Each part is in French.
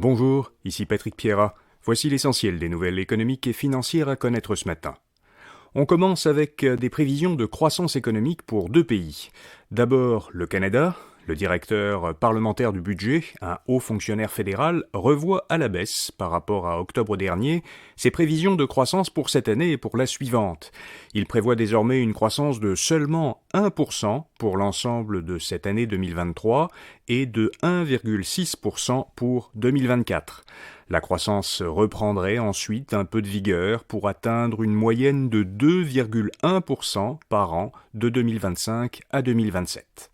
Bonjour, ici Patrick Pierrat. Voici l'essentiel des nouvelles économiques et financières à connaître ce matin. On commence avec des prévisions de croissance économique pour deux pays. D'abord, le Canada. Le directeur parlementaire du budget, un haut fonctionnaire fédéral, revoit à la baisse, par rapport à octobre dernier, ses prévisions de croissance pour cette année et pour la suivante. Il prévoit désormais une croissance de seulement 1% pour l'ensemble de cette année 2023 et de 1,6% pour 2024. La croissance reprendrait ensuite un peu de vigueur pour atteindre une moyenne de 2,1% par an de 2025 à 2027.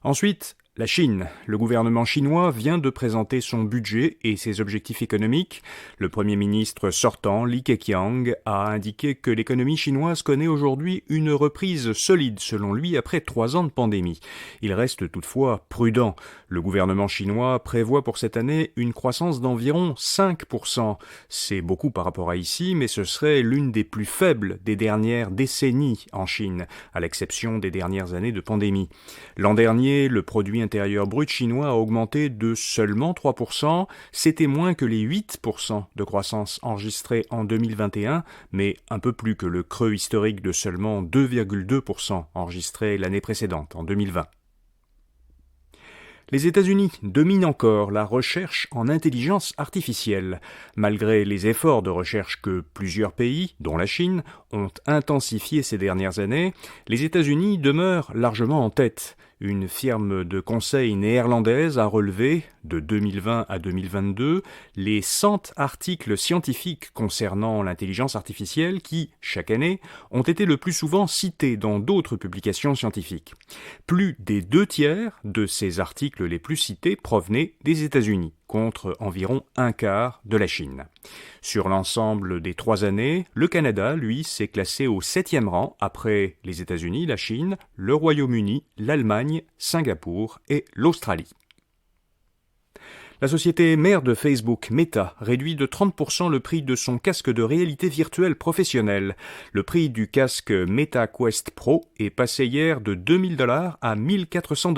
Ensuite, la Chine. Le gouvernement chinois vient de présenter son budget et ses objectifs économiques. Le Premier ministre sortant, Li Keqiang, a indiqué que l'économie chinoise connaît aujourd'hui une reprise solide, selon lui, après 3 ans de pandémie. Il reste toutefois prudent. Le gouvernement chinois prévoit pour cette année une croissance d'environ 5%. C'est beaucoup par rapport à ici, mais ce serait l'une des plus faibles des dernières décennies en Chine, à l'exception des dernières années de pandémie. L'an dernier, le produit intérieur brut chinois a augmenté de seulement 3%, c'était moins que les 8% de croissance enregistrés en 2021, mais un peu plus que le creux historique de seulement 2,2% enregistré l'année précédente, en 2020. Les États-Unis dominent encore la recherche en intelligence artificielle. Malgré les efforts de recherche que plusieurs pays, dont la Chine, ont intensifiés ces dernières années, les États-Unis demeurent largement en tête. Une firme de conseil néerlandaise a relevé, de 2020 à 2022, les 100 articles scientifiques concernant l'intelligence artificielle qui, chaque année, ont été le plus souvent cités dans d'autres publications scientifiques. Plus des 2/3 de ces articles les plus cités provenaient des États-Unis, contre environ un quart de la Chine. Sur l'ensemble des 3 années, le Canada, lui, s'est classé au 7e rang après les États-Unis, la Chine, le Royaume-Uni, l'Allemagne, Singapour et l'Australie. La société mère de Facebook, Meta, réduit de 30% le prix de son casque de réalité virtuelle professionnelle. Le prix du casque Meta Quest Pro est passé hier de $2 000 à $1 400.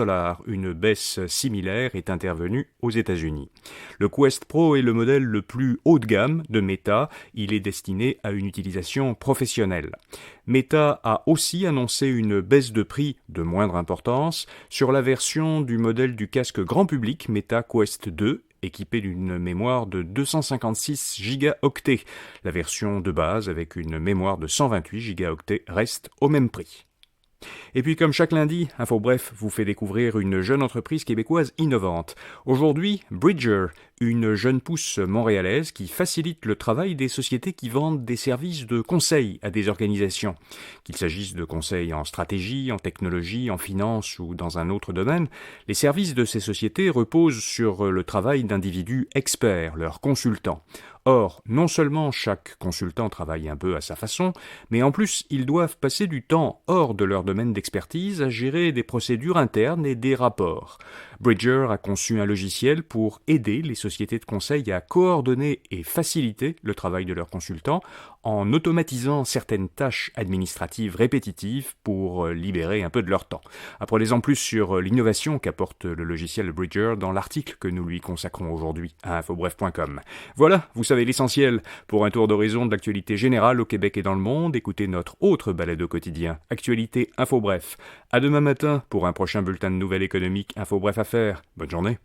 Une baisse similaire est intervenue aux États-Unis. Le Quest Pro est le modèle le plus haut de gamme de Meta. Il est destiné à une utilisation professionnelle. Meta a aussi annoncé une baisse de prix de moindre importance sur la version du modèle du casque grand public Meta Quest 2, équipé d'une mémoire de 256 gigaoctets. La version de base avec une mémoire de 128 gigaoctets reste au même prix. Et puis comme chaque lundi, InfoBref vous fait découvrir une jeune entreprise québécoise innovante. Aujourd'hui, Bridger, une jeune pousse montréalaise qui facilite le travail des sociétés qui vendent des services de conseil à des organisations. Qu'il s'agisse de conseils en stratégie, en technologie, en finance ou dans un autre domaine, les services de ces sociétés reposent sur le travail d'individus experts, leurs consultants. Or, non seulement chaque consultant travaille un peu à sa façon, mais en plus, ils doivent passer du temps hors de leur domaine d'expertise à gérer des procédures internes et des rapports. Bridger a conçu un logiciel pour aider les sociétés de conseil à coordonner et faciliter le travail de leurs consultants en automatisant certaines tâches administratives répétitives pour libérer un peu de leur temps. Apprenez-en plus sur l'innovation qu'apporte le logiciel Bridger dans l'article que nous lui consacrons aujourd'hui à infobref.com. Voilà, vous savez l'essentiel. Pour un tour d'horizon de l'actualité générale au Québec et dans le monde, écoutez notre autre balado quotidien, Actualité InfoBref. À demain matin pour un prochain bulletin de nouvelles économiques InfoBref à faire. Bonne journée.